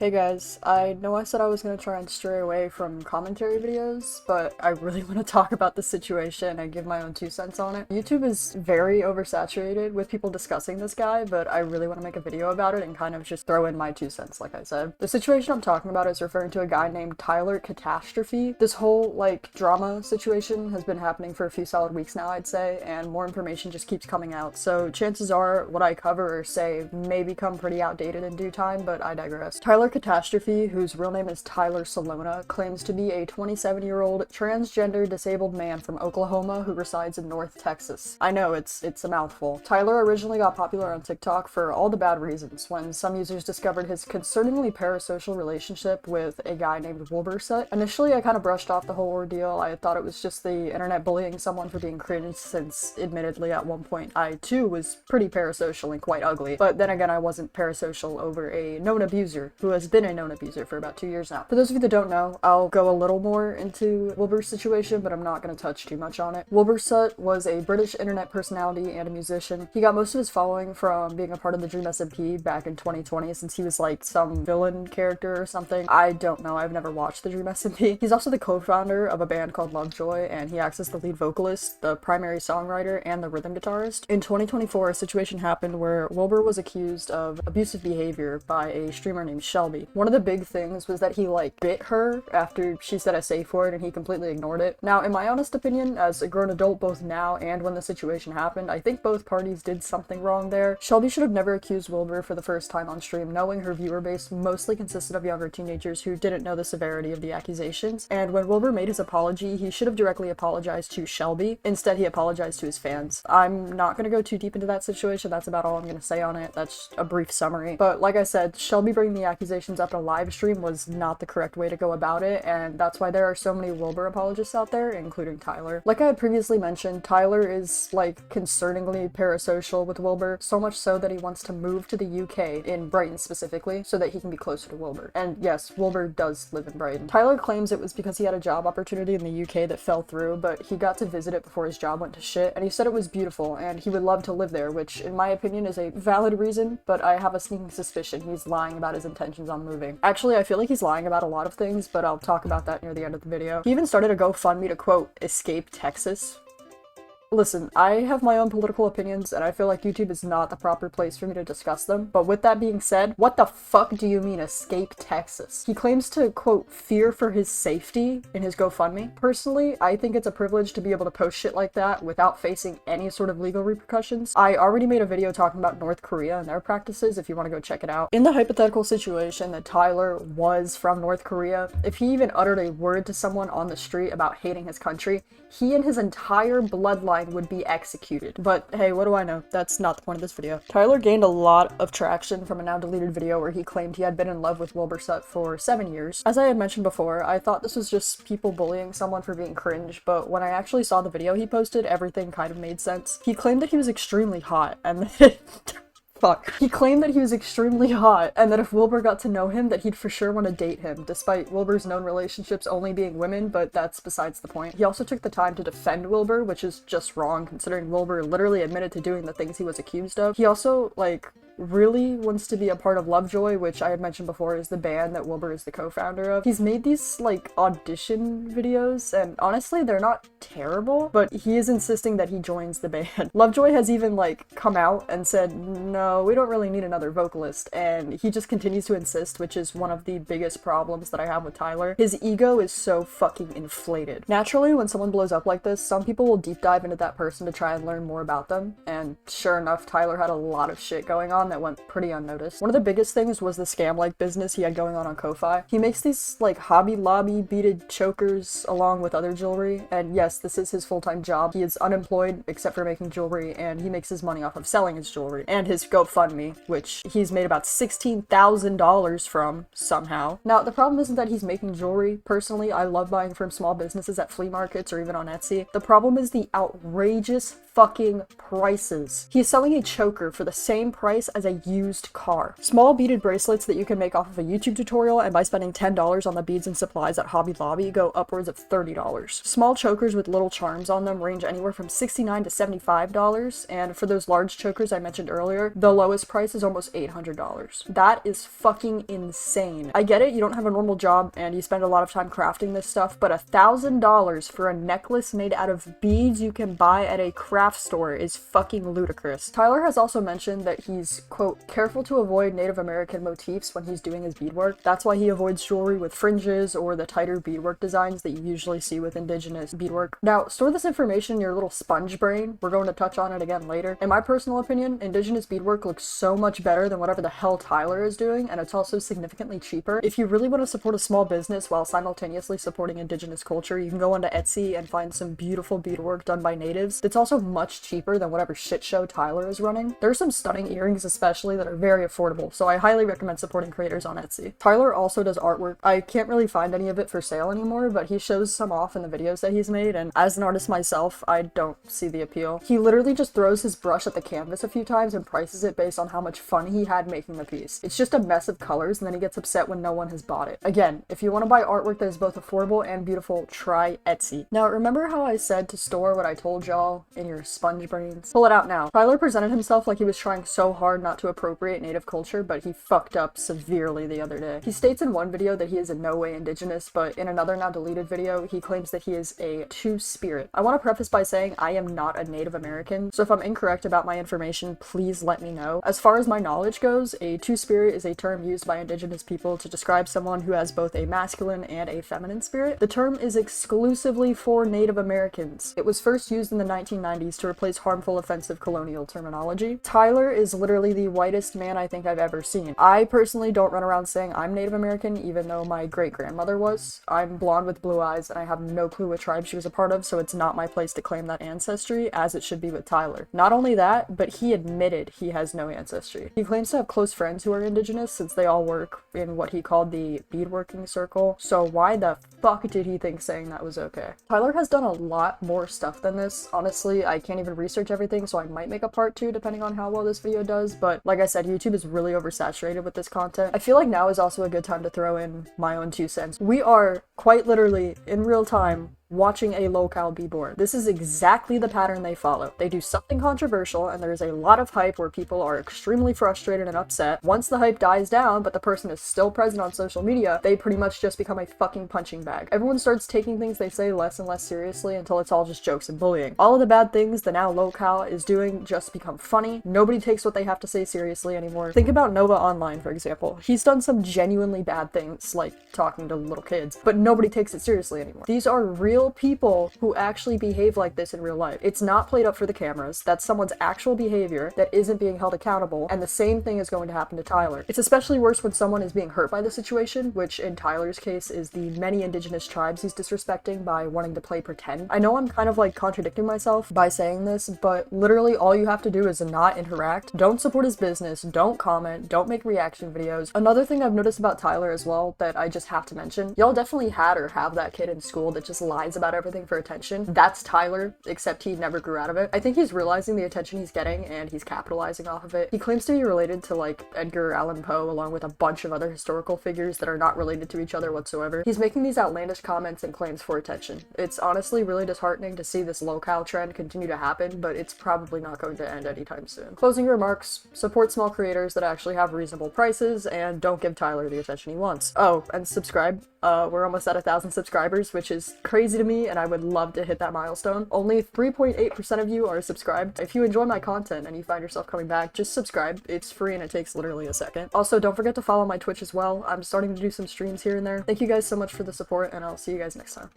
Hey guys, I know I said I was going to try and stray away from commentary videos, but I really want to talk about the situation and give my own 2 cents on it. YouTube is very oversaturated with people discussing this guy, but I really want to make a video about it and kind of just throw in my 2 cents, like I said. The situation I'm talking about is referring to a guy named Tyler Catastrophe. This whole, drama situation has been happening for a few solid weeks now, I'd say, and more information just keeps coming out, so chances are what I cover or say may become pretty outdated in due time, but I digress. Tyler Catastrophe, whose real name is Tyler Salona, claims to be a 27-year-old transgender disabled man from Oklahoma who resides in North Texas. I know, it's a mouthful. Tyler originally got popular on TikTok for all the bad reasons, when some users discovered his concerningly parasocial relationship with a guy named Wilbur Soot. Initially, I kind of brushed off the whole ordeal. I thought it was just the internet bullying someone for being cringe, since admittedly at one point I too was pretty parasocial and quite ugly. But then again, I wasn't parasocial over a known abuser who has been a known abuser for about 2 years now. For those of you that don't know, I'll go a little more into Wilbur's situation, but I'm not going to touch too much on it. Wilbur Soot was a British internet personality and a musician. He got most of his following from being a part of the Dream SMP back in 2020, since he was like some villain character or something. I don't know, I've never watched the Dream SMP. He's also the co-founder of a band called Lovejoy, and he acts as the lead vocalist, the primary songwriter, and the rhythm guitarist. In 2024, a situation happened where Wilbur was accused of abusive behavior by a streamer named Shelby. One of the big things was that he bit her after she said a safe word and he completely ignored it. Now, in my honest opinion, as a grown adult both now and when the situation happened, I think both parties did something wrong there. Shelby should have never accused Wilbur for the first time on stream, knowing her viewer base mostly consisted of younger teenagers who didn't know the severity of the accusations. And when Wilbur made his apology, he should have directly apologized to Shelby. Instead, he apologized to his fans. I'm not going to go too deep into that situation. That's about all I'm going to say on it. That's a brief summary. But like I said, Shelby bringing the accusations up in a live stream was not the correct way to go about it, and that's why there are so many Wilbur apologists out there, including Tyler. Like I had previously mentioned, Tyler is concerningly parasocial with Wilbur, so much so that he wants to move to the UK, in Brighton specifically, so that he can be closer to Wilbur. And yes, Wilbur does live in Brighton. Tyler claims it was because he had a job opportunity in the UK that fell through, but he got to visit it before his job went to shit, and he said it was beautiful and he would love to live there, which in my opinion is a valid reason, but I have a sneaking suspicion he's lying about his intentions on moving. Actually, I feel like he's lying about a lot of things, but I'll talk about that near the end of the video. He even started a GoFundMe to, quote, escape Texas. Listen, I have my own political opinions, and I feel like YouTube is not the proper place for me to discuss them, but with that being said, what the fuck do you mean escape Texas? He claims to, quote, fear for his safety in his GoFundMe. Personally, I think it's a privilege to be able to post shit like that without facing any sort of legal repercussions. I already made a video talking about North Korea and their practices if you want to go check it out. In the hypothetical situation that Tyler was from North Korea, if he even uttered a word to someone on the street about hating his country, he and his entire bloodline would be executed. But hey, what do I know? That's not the point of this video. Tyler gained a lot of traction from a now deleted video where he claimed he had been in love with Wilbur Soot for 7 years. As I had mentioned before, I thought this was just people bullying someone for being cringe, but when I actually saw the video he posted, everything kind of made sense. He claimed that he was extremely hot, and fuck. He claimed that he was extremely hot, and that if Wilbur got to know him, that he'd for sure want to date him, despite Wilbur's known relationships only being women, but that's besides the point. He also took the time to defend Wilbur, which is just wrong, considering Wilbur literally admitted to doing the things he was accused of. He also, really wants to be a part of Lovejoy, which I had mentioned before is the band that Wilbur is the co-founder of. He's made these, audition videos, and honestly, they're not terrible, but he is insisting that he joins the band. Lovejoy has even, come out and said, no, we don't really need another vocalist, and he just continues to insist, which is one of the biggest problems that I have with Tyler. His ego is so fucking inflated. Naturally, when someone blows up like this, some people will deep dive into that person to try and learn more about them, and sure enough, Tyler had a lot of shit going on that went pretty unnoticed. One of the biggest things was the scam-like business he had going on Ko-Fi. He makes these, Hobby Lobby beaded chokers along with other jewelry, and yes, this is his full-time job. He is unemployed except for making jewelry, and he makes his money off of selling his jewelry, and his GoFundMe, which he's made about $16,000 from, somehow. Now, the problem isn't that he's making jewelry. Personally, I love buying from small businesses at flea markets or even on Etsy. The problem is the outrageous fucking prices. He's selling a choker for the same price as a used car. Small beaded bracelets that you can make off of a YouTube tutorial and by spending $10 on the beads and supplies at Hobby Lobby go upwards of $30. Small chokers with little charms on them range anywhere from $69 to $75, and for those large chokers I mentioned earlier, the lowest price is almost $800. That is fucking insane. I get it, you don't have a normal job and you spend a lot of time crafting this stuff, but $1,000 for a necklace made out of beads you can buy at a craft store is fucking ludicrous. Tyler has also mentioned that he's, quote, careful to avoid Native American motifs when he's doing his beadwork. That's why he avoids jewelry with fringes or the tighter beadwork designs that you usually see with indigenous beadwork. Now, store this information in your little sponge brain. We're going to touch on it again later. In my personal opinion, indigenous beadwork looks so much better than whatever the hell Tyler is doing, and it's also significantly cheaper. If you really want to support a small business while simultaneously supporting indigenous culture, you can go onto Etsy and find some beautiful beadwork done by natives. It's also much cheaper than whatever shit show Tyler is running. There's some stunning earrings especially that are very affordable, so I highly recommend supporting creators on Etsy. Tyler also does artwork. I can't really find any of it for sale anymore, but he shows some off in the videos that he's made, and as an artist myself, I don't see the appeal. He literally just throws his brush at the canvas a few times and prices it based on how much fun he had making the piece. It's just a mess of colors, and then he gets upset when no one has bought it. Again, if you want to buy artwork that is both affordable and beautiful, try Etsy. Now, remember how I said to store what I told y'all in your sponge brains? Pull it out now. Tyler presented himself like he was trying so hard not to appropriate native culture, but he fucked up severely the other day. He states in one video that he is in no way indigenous, but in another now deleted video, he claims that he is a two-spirit. I want to preface by saying I am not a Native American, so if I'm incorrect about my information, please let me know. As far as my knowledge goes, a two-spirit is a term used by indigenous people to describe someone who has both a masculine and a feminine spirit. The term is exclusively for Native Americans. It was first used in the 1990s to replace harmful, offensive colonial terminology. Tyler is literally the whitest man I think I've ever seen. I personally don't run around saying I'm Native American, even though my great-grandmother was. I'm blonde with blue eyes, and I have no clue what tribe she was a part of, so it's not my place to claim that ancestry, as it should be with Tyler. Not only that, but he admitted he has no ancestry. He claims to have close friends who are indigenous, since they all work in what he called the beadworking circle, so why the fuck did he think saying that was okay? Tyler has done a lot more stuff than this. Honestly, I can't even research everything, so I might make a part 2 depending on how well this video does, but like I said, YouTube is really oversaturated with this content. I feel like now is also a good time to throw in my own 2 cents. We are quite literally in real time watching a locale be born. This is exactly the pattern they follow. They do something controversial and there's a lot of hype where people are extremely frustrated and upset. Once the hype dies down, but the person is still present on social media, they pretty much just become a fucking punching bag. Everyone starts taking things they say less and less seriously until it's all just jokes and bullying. All of the bad things the now locale is doing just become funny. Nobody takes what they have to say seriously anymore. Think about Nova Online, for example. He's done some genuinely bad things, like talking to little kids, but nobody takes it seriously anymore. These are real people who actually behave like this in real life. It's not played up for the cameras. That's someone's actual behavior that isn't being held accountable, and the same thing is going to happen to Tyler. It's especially worse when someone is being hurt by the situation, which in Tyler's case is the many indigenous tribes he's disrespecting by wanting to play pretend. I know I'm kind of like contradicting myself by saying this, but literally all you have to do is not interact. Don't support his business, don't comment, don't make reaction videos. Another thing I've noticed about Tyler as well that I just have to mention, y'all definitely had or have that kid in school that just lies about everything for attention. That's Tyler, except he never grew out of it. I think he's realizing the attention he's getting and he's capitalizing off of it. He claims to be related to like Edgar Allan Poe along with a bunch of other historical figures that are not related to each other whatsoever. He's making these outlandish comments and claims for attention. It's honestly really disheartening to see this locale trend continue to happen, but it's probably not going to end anytime soon. Closing remarks, support small creators that actually have reasonable prices and don't give Tyler the attention he wants. Oh, and subscribe. We're almost at 1,000 subscribers, which is crazy to me, and I would love to hit that milestone. Only 3.8% of you are subscribed. If you enjoy my content and you find yourself coming back, just subscribe. It's free and it takes literally a second. Also, don't forget to follow my Twitch as well. I'm starting to do some streams here and there. Thank you guys so much for the support, and I'll see you guys next time.